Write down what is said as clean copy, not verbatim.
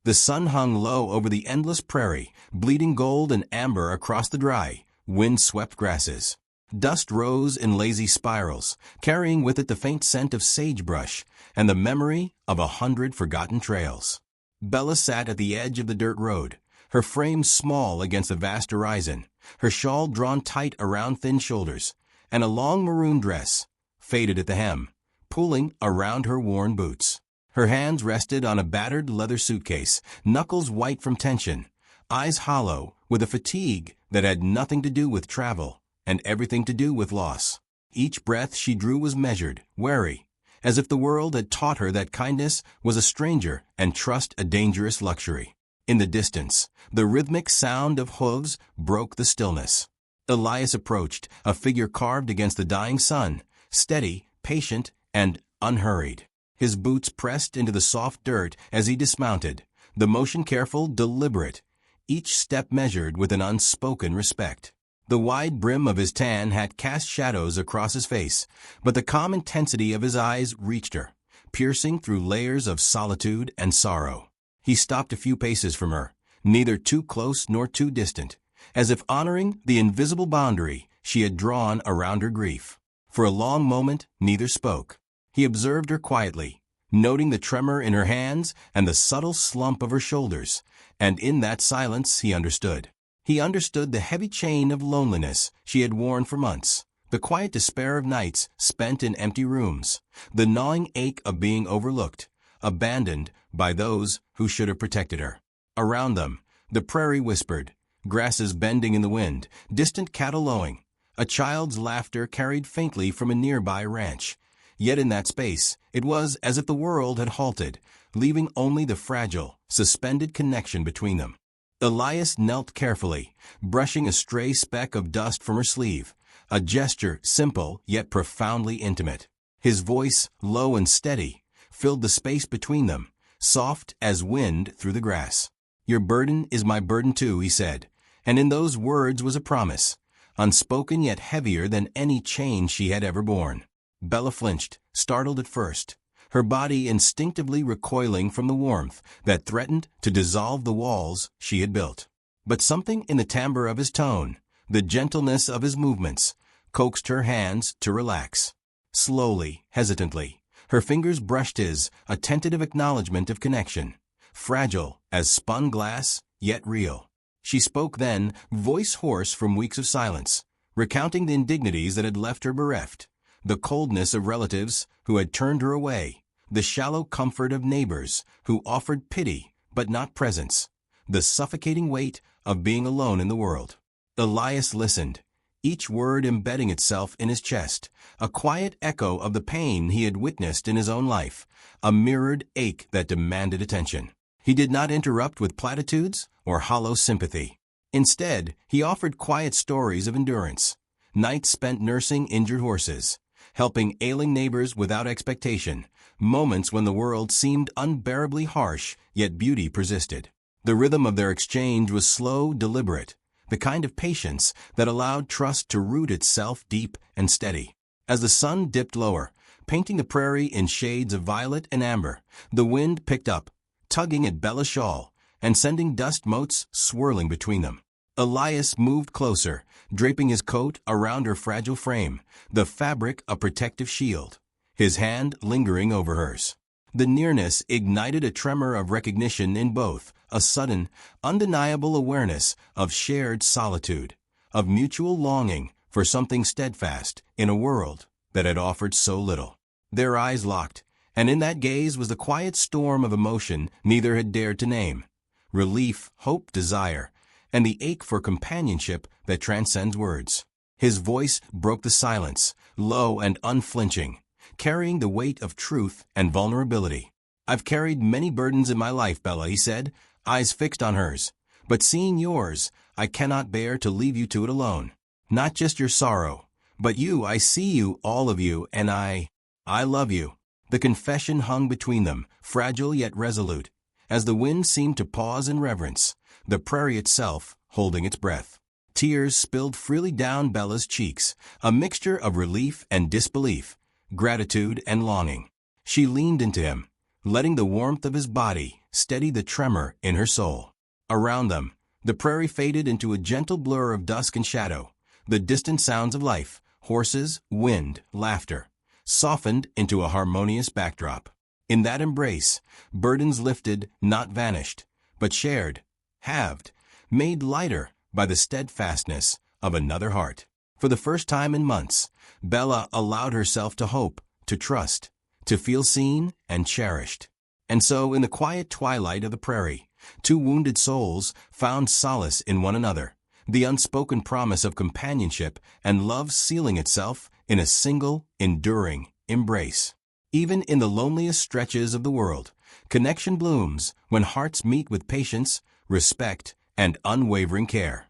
The sun hung low over the endless prairie, bleeding gold and amber across the dry, wind-swept grasses. Dust rose in lazy spirals, carrying with it the faint scent of sagebrush and the memory of 100 forgotten trails. Bella sat at the edge of the dirt road, her frame small against the vast horizon, her shawl drawn tight around thin shoulders, and a long maroon dress, faded at the hem, pulling around her worn boots. Her hands rested on a battered leather suitcase, knuckles white from tension, eyes hollow with a fatigue that had nothing to do with travel and everything to do with loss. Each breath she drew was measured, wary, as if the world had taught her that kindness was a stranger and trust a dangerous luxury. In the distance, the rhythmic sound of hooves broke the stillness. Elias approached, a figure carved against the dying sun, steady, patient, and unhurried. His boots pressed into the soft dirt as he dismounted, the motion careful, deliberate, each step measured with an unspoken respect. The wide brim of his tan hat cast shadows across his face, but the calm intensity of his eyes reached her, piercing through layers of solitude and sorrow. He stopped a few paces from her, neither too close nor too distant, as if honoring the invisible boundary she had drawn around her grief. For a long moment, neither spoke. He observed her quietly, noting the tremor in her hands and the subtle slump of her shoulders, and in that silence he understood. He understood the heavy chain of loneliness she had worn for months, the quiet despair of nights spent in empty rooms, the gnawing ache of being overlooked, abandoned by those who should have protected her. Around them, the prairie whispered, grasses bending in the wind, distant cattle lowing. A child's laughter carried faintly from a nearby ranch. Yet in that space, it was as if the world had halted, leaving only the fragile, suspended connection between them. Elias knelt carefully, brushing a stray speck of dust from her sleeve, a gesture simple yet profoundly intimate. His voice, low and steady, filled the space between them, soft as wind through the grass. "Your burden is my burden too," he said, and in those words was a promise, unspoken yet heavier than any chain she had ever borne. Bella flinched, startled at first, her body instinctively recoiling from the warmth that threatened to dissolve the walls she had built. But something in the timbre of his tone, the gentleness of his movements, coaxed her hands to relax. Slowly, hesitantly, her fingers brushed his, a tentative acknowledgment of connection, fragile as spun glass, yet real. She spoke then, voice hoarse from weeks of silence, recounting the indignities that had left her bereft, the coldness of relatives who had turned her away, the shallow comfort of neighbors who offered pity but not presence, the suffocating weight of being alone in the world. Elias listened, each word embedding itself in his chest, a quiet echo of the pain he had witnessed in his own life, a mirrored ache that demanded attention. He did not interrupt with platitudes or hollow sympathy. Instead, he offered quiet stories of endurance, nights spent nursing injured horses, helping ailing neighbors without expectation, moments when the world seemed unbearably harsh, yet beauty persisted. The rhythm of their exchange was slow, deliberate, the kind of patience that allowed trust to root itself deep and steady. As the sun dipped lower, painting the prairie in shades of violet and amber, the wind picked up, tugging at Bella's shawl, and sending dust motes swirling between them. Elias moved closer, draping his coat around her fragile frame, the fabric a protective shield, his hand lingering over hers. The nearness ignited a tremor of recognition in both, a sudden, undeniable awareness of shared solitude, of mutual longing for something steadfast in a world that had offered so little. Their eyes locked, and in that gaze was the quiet storm of emotion neither had dared to name. Relief, hope, desire, and the ache for companionship that transcends words. His voice broke the silence, low and unflinching, carrying the weight of truth and vulnerability. "I've carried many burdens in my life, Bella," he said, eyes fixed on hers. "But seeing yours, I cannot bear to leave you to it alone. Not just your sorrow, but you. I see you, all of you, and I love you." The confession hung between them, fragile yet resolute, as the wind seemed to pause in reverence, the prairie itself holding its breath. Tears spilled freely down Bella's cheeks, a mixture of relief and disbelief, gratitude and longing. She leaned into him, letting the warmth of his body steadied the tremor in her soul. Around them, the prairie faded into a gentle blur of dusk and shadow. The distant sounds of life, horses, wind, laughter, softened into a harmonious backdrop. In that embrace, burdens lifted, not vanished, but shared, halved, made lighter by the steadfastness of another heart. For the first time in months, Bella allowed herself to hope, to trust, to feel seen and cherished. And so, in the quiet twilight of the prairie, two wounded souls found solace in one another, the unspoken promise of companionship and love sealing itself in a single, enduring embrace. Even in the loneliest stretches of the world, connection blooms when hearts meet with patience, respect, and unwavering care.